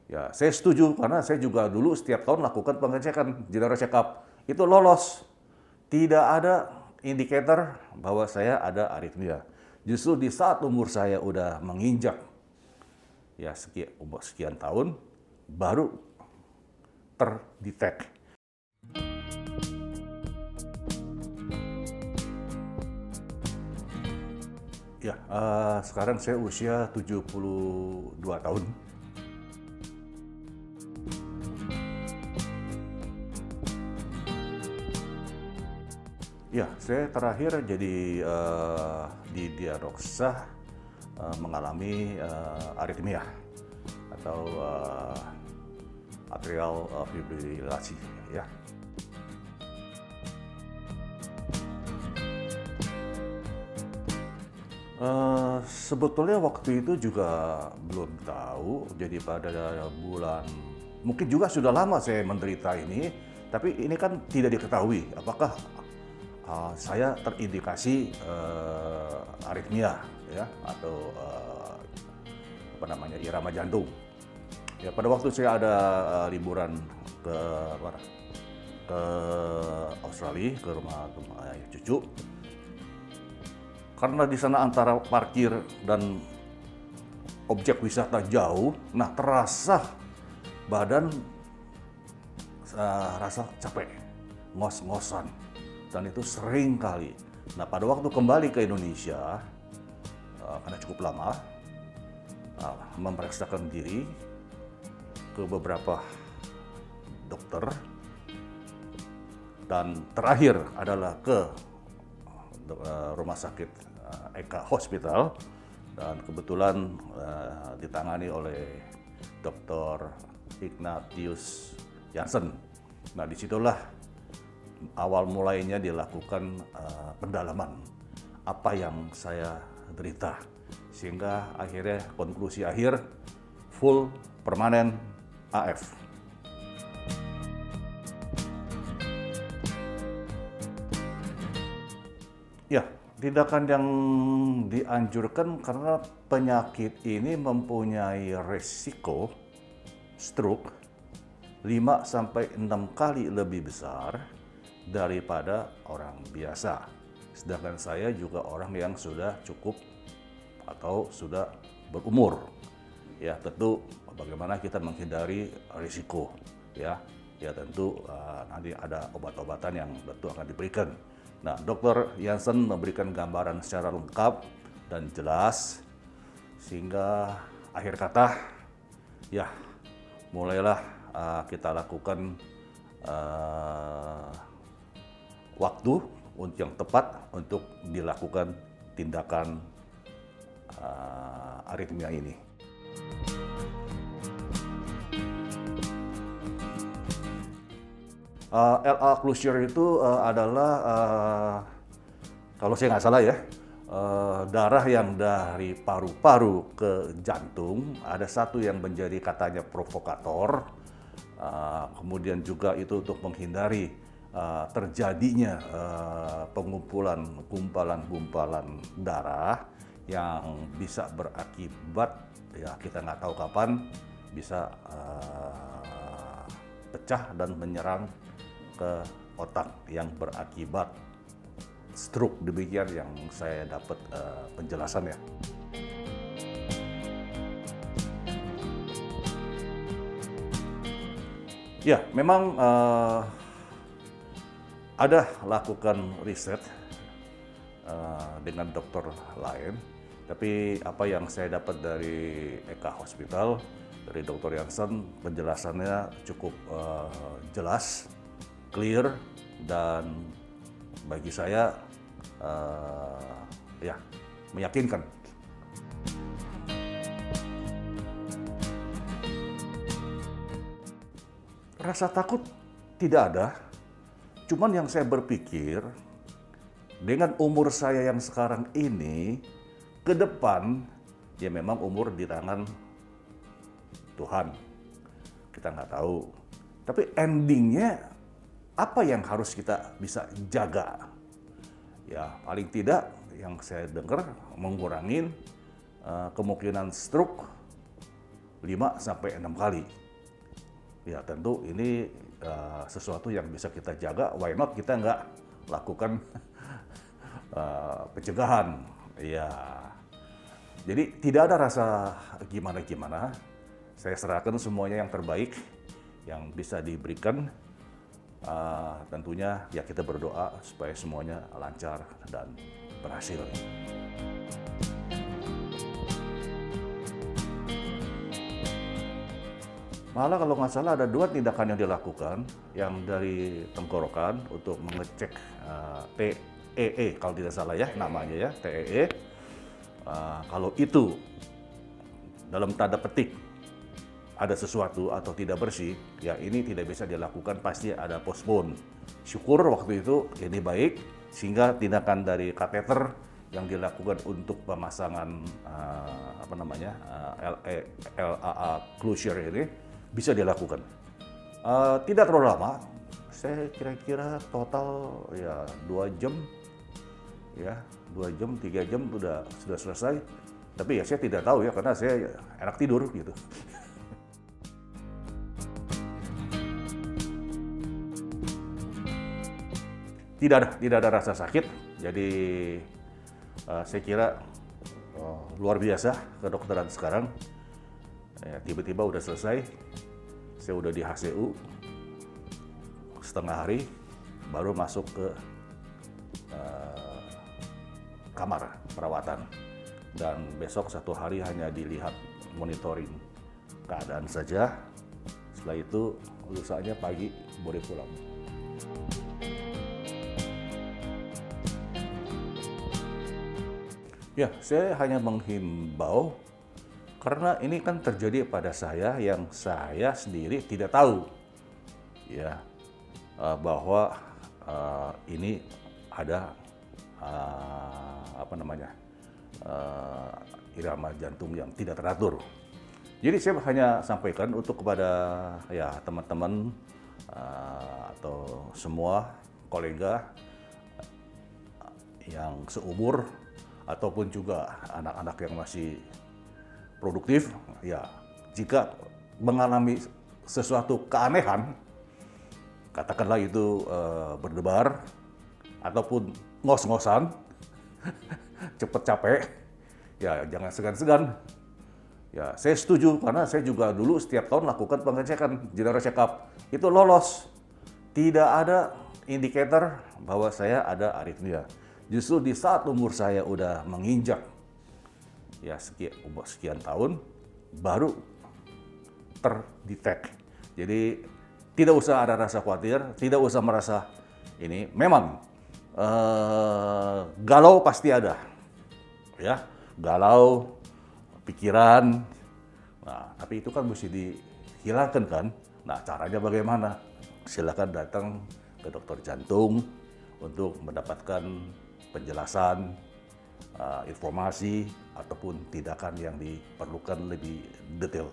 Ya, saya setuju karena saya juga dulu setiap tahun lakukan pengecekan general check up. Itu lolos. Tidak ada indikator bahwa saya ada aritmia. Justru di saat umur saya udah menginjak ya sekian tahun baru terdetek. Ya, sekarang saya usia 72 tahun. Ya, saya terakhir jadi didiagnosa mengalami aritmia atau atrial fibrilasi ya. Sebetulnya waktu itu juga belum tahu, jadi pada bulan, mungkin juga sudah lama saya menderita ini, tapi ini kan tidak diketahui apakah saya terindikasi aritmia ya atau apa namanya irama jantung. Ya pada waktu saya ada liburan ke mana? Ke Australia ke rumah ayah cucu. Karena di sana antara parkir dan objek wisata jauh, nah terasa badan rasa capek, ngos-ngosan, dan itu sering kali. Nah pada waktu kembali ke Indonesia, karena cukup lama, memeriksakan diri ke beberapa dokter, dan terakhir adalah ke rumah sakit Eka Hospital, dan kebetulan ditangani oleh Dr. Ignatius Jansen. Nah disitulah awal mulainya dilakukan pendalaman apa yang saya derita, sehingga akhirnya konklusi akhir full permanen AF. Ya, tindakan yang dianjurkan karena penyakit ini mempunyai resiko stroke 5-6 kali lebih besar daripada orang biasa. Sedangkan saya juga orang yang sudah cukup atau sudah berumur. Ya, tentu bagaimana kita menghindari risiko ya. Ya tentu nanti ada obat-obatan yang tentu akan diberikan. Nah, Dr. Jansen memberikan gambaran secara lengkap dan jelas, sehingga akhir kata, ya mulailah kita lakukan waktu yang tepat untuk dilakukan tindakan aritmia ini. LA closure itu adalah kalau saya nggak salah ya, darah yang dari paru-paru ke jantung, ada satu yang menjadi katanya provokator, kemudian juga itu untuk menghindari terjadinya pengumpulan gumpalan-gumpalan darah yang bisa berakibat, ya kita nggak tahu kapan, bisa pecah dan menyerang ke otak yang berakibat stroke. Demikian yang saya dapat penjelasannya. Ya, memang ada lakukan riset dengan dokter lain, tapi apa yang saya dapat dari Eka Hospital, dari Dr. Jansen, penjelasannya cukup jelas, clear, dan bagi saya ya meyakinkan. Rasa takut tidak ada, cuman yang saya berpikir dengan umur saya yang sekarang ini, ke depan ya memang umur di tangan Tuhan, kita nggak tahu. Tapi endingnya apa yang harus kita bisa jaga? Ya paling tidak yang saya dengar mengurangi kemungkinan stroke 5 sampai 6 kali. Ya tentu ini sesuatu yang bisa kita jaga, why not kita nggak lakukan pencegahan. Ya, jadi tidak ada rasa gimana-gimana, saya serahkan semuanya yang terbaik yang bisa diberikan. Tentunya ya kita berdoa supaya semuanya lancar dan berhasil. Malah kalau nggak salah ada 2 tindakan yang dilakukan, yang dari tenggorokan untuk mengecek TEE kalau tidak salah ya namanya ya, TEE. Kalau itu dalam tanda petik ada sesuatu atau tidak bersih, ya ini tidak bisa dilakukan, pasti ada postpone. Syukur waktu itu ini baik, sehingga tindakan dari kateter yang dilakukan untuk pemasangan LAA closure ini bisa dilakukan. Tidak terlalu lama, saya kira-kira total ya 2 jam, ya 2 jam, 3 jam sudah selesai. Tapi ya saya tidak tahu ya karena saya enak tidur gitu. Tidak ada rasa sakit, jadi saya kira luar biasa kedokteran sekarang. Ya, tiba-tiba udah selesai, saya udah di HCU setengah hari, baru masuk ke kamar perawatan. Dan besok 1 hari hanya dilihat monitoring keadaan saja. Setelah itu lusanya pagi boleh pulang. Ya, saya hanya menghimbau karena ini kan terjadi pada saya yang saya sendiri tidak tahu, ya, bahwa ini ada irama jantung yang tidak teratur. Jadi saya hanya sampaikan untuk kepada ya teman-teman atau semua kolega yang seumur ataupun juga anak-anak yang masih produktif, ya jika mengalami sesuatu keanehan, katakanlah itu berdebar ataupun ngos-ngosan, cepet capek, ya jangan segan-segan. Ya saya setuju karena saya juga dulu setiap tahun lakukan pengecekan general check up, itu lolos, tidak ada indikator bahwa saya ada aritmia. Justru di saat umur saya udah menginjak ya sekian tahun baru terdetek. Jadi tidak usah ada rasa khawatir, tidak usah merasa ini. Memang galau pasti ada, ya galau pikiran. Nah tapi itu kan mesti dihilangkan kan. Nah caranya bagaimana? Silakan datang ke dokter jantung untuk mendapatkan penjelasan, informasi, ataupun tindakan yang diperlukan lebih detail.